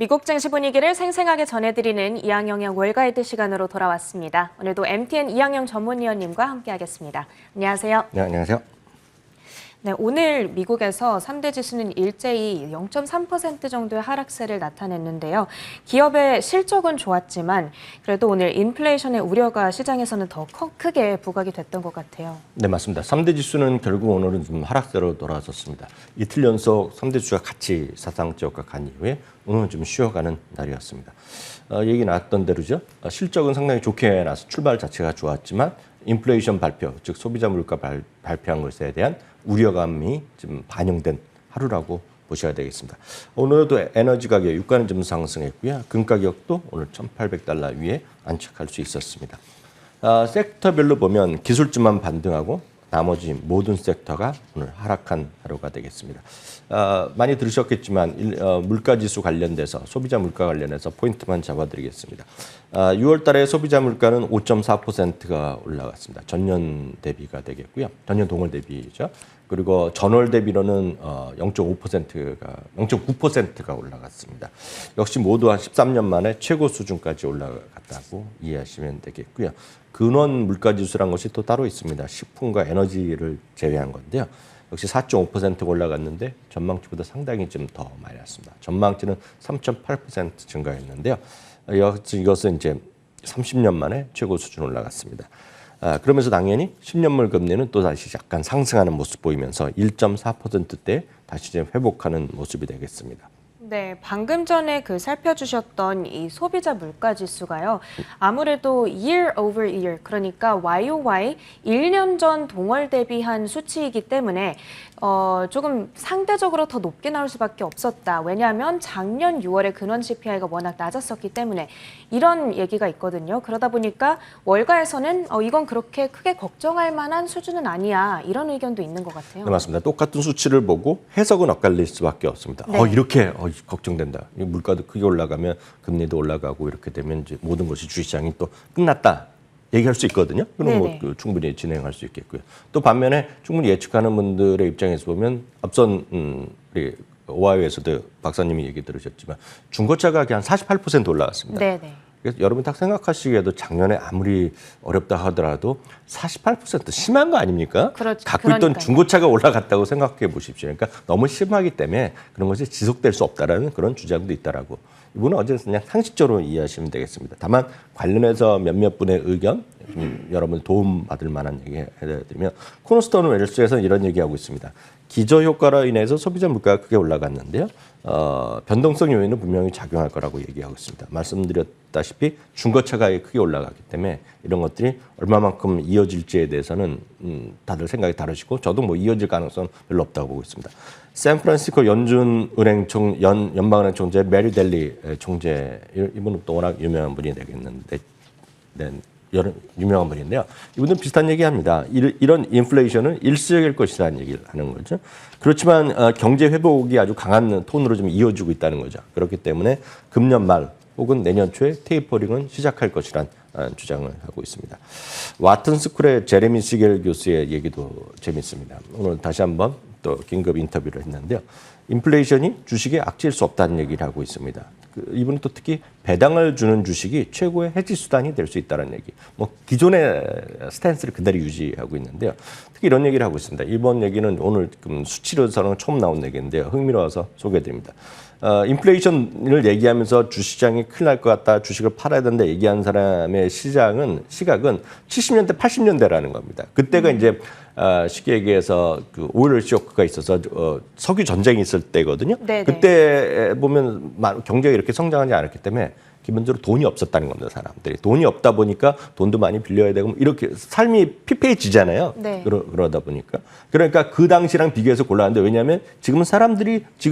미국 증시 분위기를 생생하게 전해드리는 이항영의 월가이드 시간으로 돌아왔습니다. 오늘도 MTN 이항영 전문위원님과 함께하겠습니다. 안녕하세요. 네, 안녕하세요. 네, 오늘 미국에서 3대 지수는 일제히 0.3% 정도의 하락세를 나타냈는데요. 기업의 실적은 좋았지만 그래도 오늘 인플레이션의 우려가 시장에서는 더 크게 부각이 됐던 것 같아요. 네, 맞습니다. 3대 지수는 결국 오늘은 좀 하락세로 돌아섰습니다. 이틀 연속 3대 지수가 같이 사상 저가 간 이후에 오늘은 좀 쉬어가는 날이었습니다. 얘기 나왔던 대로죠. 실적은 상당히 좋게 나서 출발 자체가 좋았지만 인플레이션 발표, 즉 소비자 물가 발표한 것에 대한 우려감이 좀 반영된 하루라고 보셔야 되겠습니다. 오늘도 에너지 가격, 유가는 좀 상승했고요. 금 가격도 오늘 1,800달러 위에 안착할 수 있었습니다. 섹터별로 보면 기술주만 반등하고 나머지 모든 섹터가 오늘 하락한 하루가 되겠습니다. 많이 들으셨겠지만 물가지수 관련돼서 소비자 물가 관련해서 포인트만 잡아드리겠습니다. 6월 달에 소비자 물가는 5.4%가 올라갔습니다. 전년 대비가 되겠고요. 전년 동월 대비죠. 그리고 전월 대비로는 0.9%가 올라갔습니다. 역시 모두 한 13년 만에 최고 수준까지 올라갔다고 이해하시면 되겠고요. 근원 물가지수란 것이 또 따로 있습니다. 식품과 에너지를 제외한 건데요. 역시 4.5%가 올라갔는데 전망치보다 상당히 좀 더 많이 났습니다. 전망치는 3.8% 증가했는데요. 이것은 이제 30년 만에 최고 수준 올라갔습니다. 그러면서 당연히 10년물 금리는 또 다시 약간 상승하는 모습 보이면서 1.4%대 다시 좀 회복하는 모습이 되겠습니다. 네, 방금 전에 살펴주셨던 이 소비자 물가 지수가요. 아무래도 year over year, 그러니까 YOY 1년 전 동월 대비한 수치이기 때문에 조금 상대적으로 더 높게 나올 수밖에 없었다. 왜냐하면 작년 6월에 근원 CPI가 워낙 낮았었기 때문에 이런 얘기가 있거든요. 그러다 보니까 월가에서는 이건 그렇게 크게 걱정할 만한 수준은 아니야. 이런 의견도 있는 것 같아요. 네, 맞습니다. 똑같은 수치를 보고 해석은 엇갈릴 수밖에 없습니다. 네. 이렇게 걱정된다. 물가도 크게 올라가면 금리도 올라가고 이렇게 되면 이제 모든 것이 주식시장이 또 끝났다. 얘기할 수 있거든요. 그럼 뭐 충분히 진행할 수 있겠고요. 또 반면에 충분히 예측하는 분들의 입장에서 보면 앞선 우리 오하이오에서도 박사님이 얘기 들으셨지만 중고차 가격이 한 48% 올라갔습니다. 네네. 그래서 여러분 딱 생각하시기에도 작년에 아무리 어렵다 하더라도 48% 심한 거 아닙니까? 갖고 있던 중고차가 올라갔다고 생각해 보십시오. 그러니까 너무 심하기 때문에 그런 것이 지속될 수 없다라는 그런 주장도 있다라고. 이분은 어제는 그냥 상식적으로 이해하시면 되겠습니다. 다만 관련해서 몇몇 분의 의견, 여러분 도움 받을 만한 얘기 해드리면 코너스톤 웰스에서는 이런 얘기하고 있습니다. 기저효과로 인해서 소비자 물가가 크게 올라갔는데요. 변동성 요인은 분명히 작용할 거라고 얘기하고 있습니다. 말씀드렸다시피 중고차 가격이 크게 올라갔기 때문에 이런 것들이 얼마만큼 이어질지에 대해서는 다들 생각이 다르시고 저도 뭐 이어질 가능성은 별로 없다고 보고 있습니다. 샌프란시스코 연방은행 총재 메리 델리 총재, 이분은 또 워낙 유명한 분이 되겠는데, 유명한 분인데요. 이분은 비슷한 얘기합니다. 이런 인플레이션은 일시적일 것이라는 얘기를 하는 거죠. 그렇지만 경제 회복이 아주 강한 톤으로 좀 이어지고 있다는 거죠. 그렇기 때문에 금년 말 혹은 내년 초에 테이퍼링은 시작할 것이란 주장을 하고 있습니다. 와튼 스쿨의 제레미 시겔 교수의 얘기도 재밌습니다. 오늘 다시 한번 또 긴급 인터뷰를 했는데요. 인플레이션이 주식에 악재일 수 없다는 얘기를 하고 있습니다. 이분은 또 특히 배당을 주는 주식이 최고의 해지 수단이 될 수 있다는 얘기. 뭐 기존의 스탠스를 그대로 유지하고 있는데요. 특히 이런 얘기를 하고 있습니다. 이번 얘기는 오늘 수치로서는 처음 나온 얘기인데요. 흥미로워서 소개해드립니다. 인플레이션을 얘기하면서 주식시장이 큰일 날 것 같다, 주식을 팔아야 된다 얘기한 사람의 시각은 70년대, 80년대라는 겁니다. 그때가 이제 쉽게 얘기해서 오일 쇼크가 있어서 석유 전쟁이 있을 때거든요. 네네. 그때 보면 경제가 이렇게 성장하지 않았기 때문에 기본적으로 돈이 없었다는 겁니다. 사람들이 돈이 없다 보니까 돈도 많이 빌려야 되고 이렇게 삶이 피폐해지잖아요. 네. 그러다 보니까 그러니까 그 당시랑 비교해서 곤란한데, 왜냐하면 지금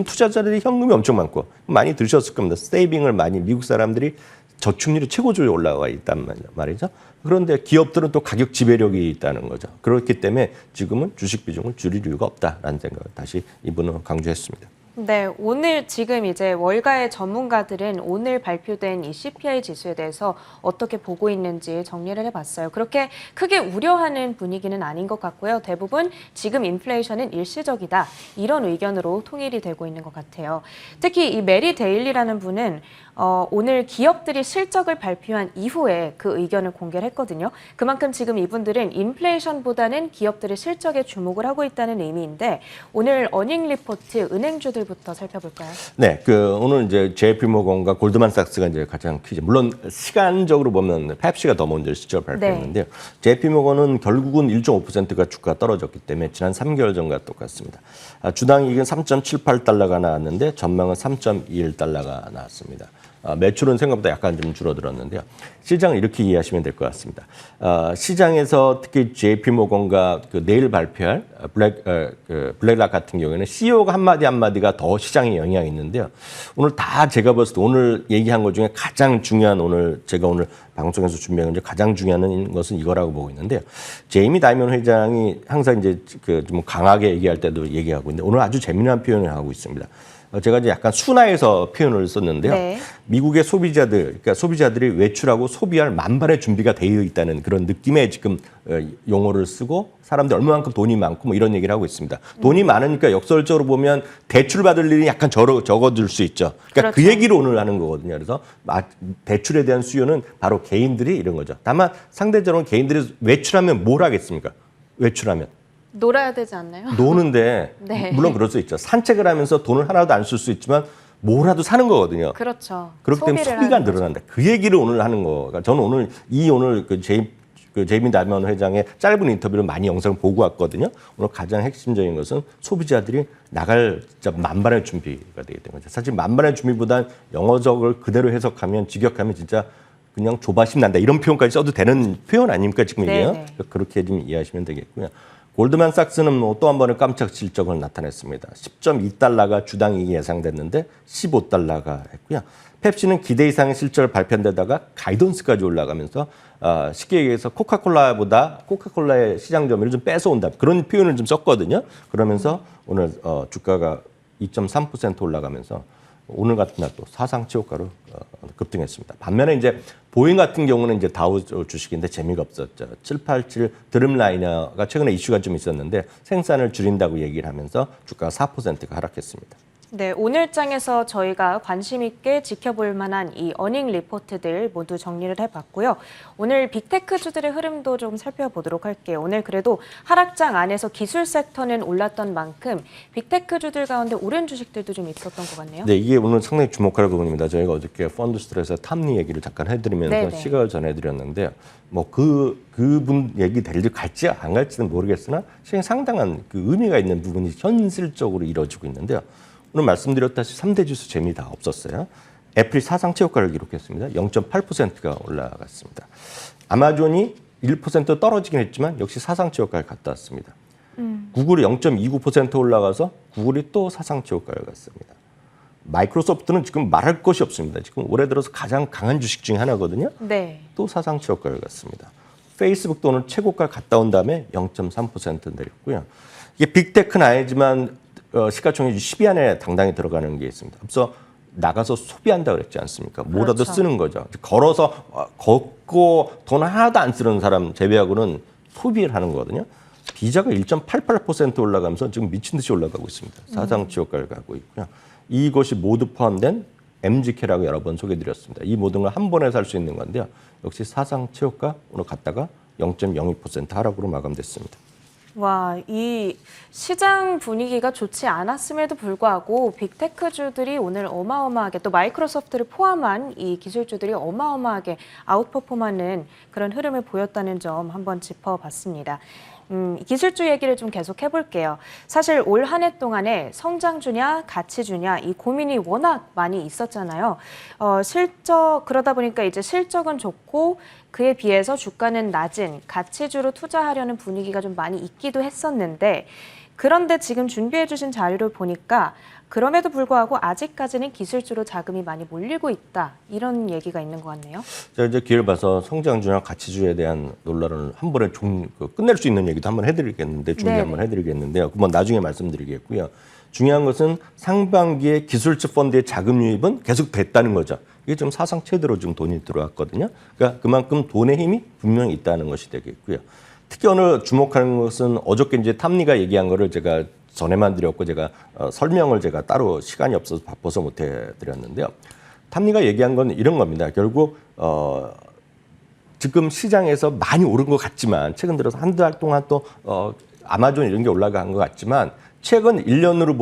투자자들이 현금이 엄청 많고 많이 들으셨을 겁니다. 세이빙을 많이 미국 사람들이 저축률이 최고조에 올라가 있단 말이죠. 그런데 기업들은 또 가격 지배력이 있다는 거죠. 그렇기 때문에 지금은 주식 비중을 줄일 이유가 없다라는 생각을 다시 이분은 강조했습니다. 네, 오늘 지금 이제 월가의 전문가들은 오늘 발표된 이 CPI 지수에 대해서 어떻게 보고 있는지 정리를 해봤어요. 그렇게 크게 우려하는 분위기는 아닌 것 같고요. 대부분 지금 인플레이션은 일시적이다. 이런 의견으로 통일이 되고 있는 것 같아요. 특히 이 메리 데일리라는 분은 오늘 기업들이 실적을 발표한 이후에 그 의견을 공개를 했거든요. 그만큼 지금 이분들은 인플레이션보다는 기업들의 실적에 주목을 하고 있다는 의미인데 오늘 어닝 리포트 은행주들부터 살펴볼까요? 네, 오늘 이제 JP 모건과 골드만삭스가 이제 가장 크죠. 물론 시간적으로 보면 펩시가 더 먼저 실적 발표했는데요. JP 모건은 결국은 1.5%가 주가가 떨어졌기 때문에 지난 3개월 전과 똑같습니다. 주당 이익은 3.78달러가 나왔는데 전망은 3.21달러가 나왔습니다. 매출은 생각보다 약간 좀 줄어들었는데요. 시장을 이렇게 이해하시면 될 것 같습니다. 시장에서 특히 JP모건과 내일 발표할 블랙락 같은 경우에는 CEO가 한마디가 더 시장에 영향이 있는데요. 오늘 다 제가 봤을 때 오늘 얘기한 것 중에 가장 중요한 제가 오늘 방송에서 준비한 가장 중요한 것은 이거라고 보고 있는데요. 제이미 다이먼 회장이 항상 이제 좀 강하게 얘기할 때도 얘기하고 있는데 오늘 아주 재미난 표현을 하고 있습니다. 제가 이제 약간 순화해서 표현을 썼는데요. 네. 미국의 그러니까 소비자들이 외출하고 소비할 만반의 준비가 되어 있다는 그런 느낌의 지금 용어를 쓰고 사람들 얼마만큼 돈이 많고 뭐 이런 얘기를 하고 있습니다. 돈이 많으니까 역설적으로 보면 대출 받을 일이 약간 적어질 수 있죠. 그러니까 그렇죠. 그 얘기를 오늘 하는 거거든요. 그래서 대출에 대한 수요는 바로 개인들이 이런 거죠. 다만 상대적으로 개인들이 외출하면 뭘 하겠습니까? 외출하면. 놀아야 되지 않나요? 노는데 네. 물론 그럴 수 있죠. 산책을 하면서 돈을 하나도 안 쓸 수 있지만 뭐라도 사는 거거든요. 그렇죠. 그렇기 때문에 소비가 늘어난다. 그 얘기를 오늘 하는 거가 저는 오늘 제이미 다이먼 회장의 짧은 인터뷰를 많이 영상을 보고 왔거든요. 오늘 가장 핵심적인 것은 소비자들이 나갈 진짜 만반의 준비가 되게 된 거죠. 사실 만반의 준비보단 영어적을 그대로 해석하면 직역하면 진짜 그냥 조바심 난다 이런 표현까지 써도 되는 표현 아닙니까 지금 이게요? 네네. 그렇게 좀 이해하시면 되겠고요. 골드만삭스는 또 한 번의 깜짝 실적을 나타냈습니다. 10.2달러가 주당 이익이 예상됐는데 15달러가 했고요. 펩시는 기대 이상의 실적을 발표한 데다가 가이던스까지 올라가면서 쉽게 얘기해서 코카콜라의 시장 점유율을 좀 뺏어온다. 그런 표현을 좀 썼거든요. 그러면서 오늘 주가가 2.3% 올라가면서 오늘 같은 날 또 사상 최고가로 급등했습니다. 반면에 이제 보잉 같은 경우는 이제 다우 주식인데 재미가 없었죠. 787 드림라이너가 최근에 이슈가 좀 있었는데 생산을 줄인다고 얘기를 하면서 주가가 4%가 하락했습니다. 네, 오늘 장에서 저희가 관심 있게 지켜볼 만한 이 어닝 리포트들 모두 정리를 해봤고요. 오늘 빅테크주들의 흐름도 좀 살펴보도록 할게요. 오늘 그래도 하락장 안에서 기술 섹터는 올랐던 만큼 빅테크주들 가운데 오른 주식들도 좀 있었던 것 같네요. 네, 이게 오늘 상당히 주목할 부분입니다. 저희가 어저께 펀드스트레스 탐리 얘기를 잠깐 해드리면서 네네. 시각을 전해드렸는데요. 뭐 그분 얘기 갈지 안 갈지는 모르겠으나 상당한 그 의미가 있는 부분이 현실적으로 이루어지고 있는데요. 오늘 말씀드렸다시피 3대 지수 재미 다 없었어요. 애플이 사상 최고가를 기록했습니다. 0.8%가 올라갔습니다. 아마존이 1% 떨어지긴 했지만 역시 사상 최고가를 갔다 왔습니다. 구글이 0.29% 올라가서 구글이 또 사상 최고가를 갔습니다. 마이크로소프트는 지금 말할 것이 없습니다. 지금 올해 들어서 가장 강한 주식 중에 하나거든요. 네. 또 사상 최고가를 갔습니다. 페이스북도 오늘 최고가 갔다 온 다음에 0.3% 내렸고요. 이게 빅테크는 아니지만 시가총액 10위 안에 당당히 들어가는 게 있습니다. 앞서 나가서 소비한다 그랬지 않습니까? 뭐라도 그렇죠. 쓰는 거죠. 걷고 돈 하나도 안 쓰는 사람 제외하고는 소비를 하는 거거든요. 비자가 1.88% 올라가면서 지금 미친 듯이 올라가고 있습니다. 사상 최고가를 가고 있고요. 이것이 모두 포함된 MGK라고 여러 번 소개해드렸습니다. 이 모든 걸 한 번에 살 수 있는 건데요. 역시 사상 최고가 오늘 갔다가 0.02% 하락으로 마감됐습니다. 와, 이 시장 분위기가 좋지 않았음에도 불구하고 빅테크주들이 오늘 어마어마하게 또 마이크로소프트를 포함한 이 기술주들이 어마어마하게 아웃퍼폼하는 그런 흐름을 보였다는 점 한번 짚어봤습니다. 기술주 얘기를 좀 계속 해볼게요. 사실 올 한 해 동안에 성장주냐 가치주냐 이 고민이 워낙 많이 있었잖아요. 그러다 보니까 이제 실적은 좋고 그에 비해서 주가는 낮은 가치주로 투자하려는 분위기가 좀 많이 있기도 했었는데 그런데 지금 준비해 주신 자료를 보니까 그럼에도 불구하고 아직까지는 기술주로 자금이 많이 몰리고 있다. 이런 얘기가 있는 것 같네요. 제가 이제 기회를 봐서 성장주나 가치주에 대한 논란을 한 번에 끝낼 수 있는 얘기도 한번 해드리겠는데 준비 네네. 한번 해드리겠는데요. 그건 나중에 말씀드리겠고요. 중요한 것은 상반기에 기술적 펀드의 자금 유입은 계속 됐다는 거죠. 이게 좀 사상 최대로 좀 돈이 들어왔거든요. 그러니까 그만큼 돈의 힘이 분명히 있다는 것이 되겠고요. 특히 오늘 주목하는 것은 어저께 이제 탐리가 얘기한 거를 제가 전에만 드렸고 제가 설명을 제가 따로 시간이 없어서 바빠서 못 해드렸는데요. 탐리가 얘기한 건 이런 겁니다. 결국 지금 시장에서 많이 오른 것 같지만 최근 들어서 한 달 동안 또 아마존 이런 게 올라간 것 같지만 최근 1년으로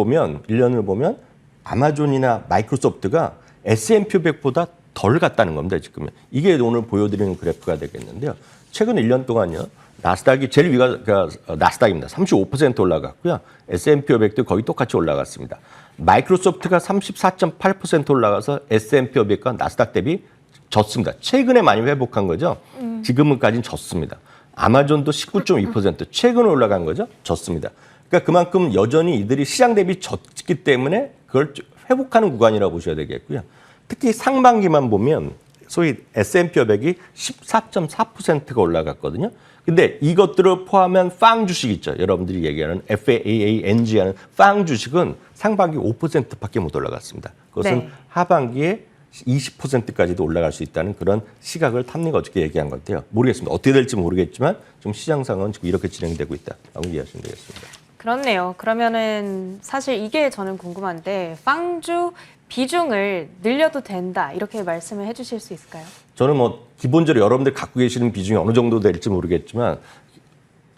보면 아마존이나 마이크로소프트가 S&P 500보다 덜 갔다는 겁니다. 지금 이게 오늘 보여드리는 그래프가 되겠는데요. 최근 1년 동안요. 나스닥이 제일 위가 나스닥입니다. 35% 올라갔고요. S&P 500도 거의 똑같이 올라갔습니다. 마이크로소프트가 34.8% 올라가서 S&P 500과 나스닥 대비 졌습니다. 최근에 많이 회복한 거죠. 지금은까지는 졌습니다. 아마존도 19.2% 최근에 올라간 거죠. 졌습니다. 그러니까 그만큼 여전히 이들이 시장 대비 졌기 때문에 그걸 회복하는 구간이라고 보셔야 되겠고요. 특히 상반기만 보면 소위 S&P 500이 14.4%가 올라갔거든요. 근데 이것들을 포함한 팡 주식 있죠. 여러분들이 얘기하는 FAANG 하는 팡 주식은 상반기 5%밖에 못 올라갔습니다. 그것은 네. 하반기에 20%까지도 올라갈 수 있다는 그런 시각을 탐리가 어저께 얘기한 것 같아요. 모르겠습니다. 어떻게 될지 모르겠지만 지금 시장 상황은 지금 이렇게 진행되고 있다라고 이해하시면 되겠습니다. 그렇네요. 그러면은 사실 이게 저는 궁금한데 빵주 비중을 늘려도 된다 이렇게 말씀을 해주실 수 있을까요? 저는 뭐 기본적으로 여러분들 갖고 계시는 비중이 어느 정도 될지 모르겠지만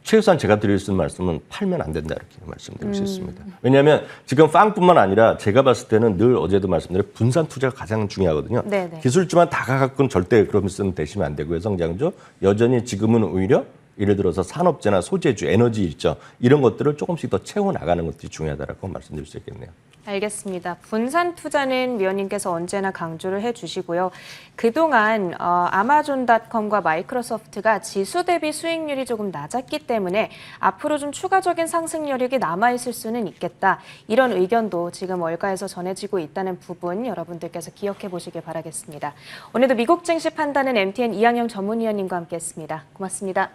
최소한 제가 드릴 수 있는 말씀은 팔면 안 된다 이렇게 말씀드리고 싶습니다. 왜냐하면 지금 빵뿐만 아니라 제가 봤을 때는 늘 어제도 말씀드린 분산 투자가 가장 중요하거든요. 네네. 기술주만 기술주만 다 갖고는 절대 그런 말씀 되시면 안 되고요. 성장주 여전히 지금은 오히려 예를 들어서 산업재나 소재주, 에너지 있죠. 이런 것들을 조금씩 더 채워나가는 것들이 중요하다고 말씀드릴 수 있겠네요. 알겠습니다. 분산 투자는 위원님께서 언제나 강조를 해주시고요. 그동안 아마존닷컴과 마이크로소프트가 지수 대비 수익률이 조금 낮았기 때문에 앞으로 좀 추가적인 상승 여력이 남아있을 수는 있겠다. 이런 의견도 지금 월가에서 전해지고 있다는 부분 여러분들께서 기억해 보시길 바라겠습니다. 오늘도 미국 증시 판단은 MTN 이항영 전문위원님과 함께했습니다. 고맙습니다.